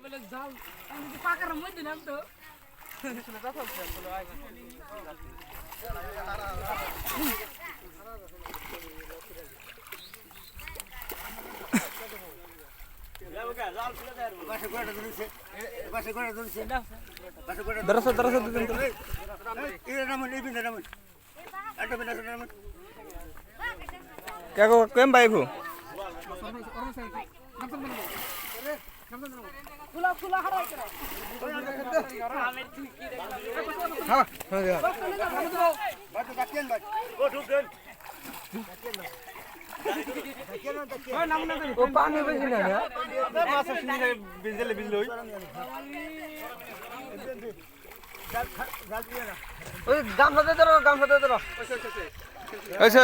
বলে জাল আমি যদি পাকার মধ্যে নাম তো Terus क्या को केम बाइक हो ফুলা ফুলা হারাই করে हाँ वो पानी बेसी ना यार माछा सिनी बिजले बिजले होई ओए गामसा दे दरो ऐसे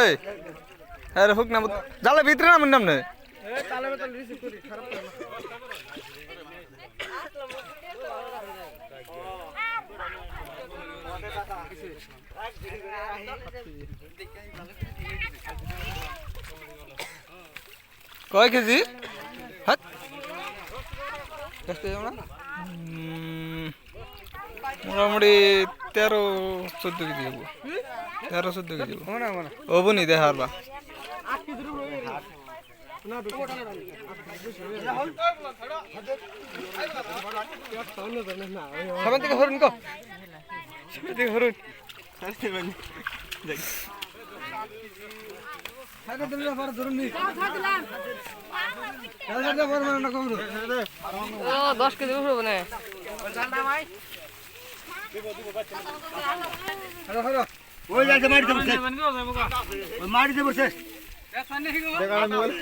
अरे हुक ना जाले भीतर ना मन ने ए ताले में तो रिसीव करी खराब कर কয় কেজি হাত কষ্ট না মোটামুটি 13-14 কেজি হবো 13-14 কেজি হবো নি দেখার বা সামনে থেকে হরুন কো সামনে থেকে হরুন সাইডে দিলে পরে ধরুন নি সাইডে পরে না কমরু ও 10 কেজি উঠবে না জানা ভাই দিব বাচ্চা হ্যালো হ্যালো ওই যাইতে মারি দেব ওই মারি দেব শেষ দেখা না মোবাইল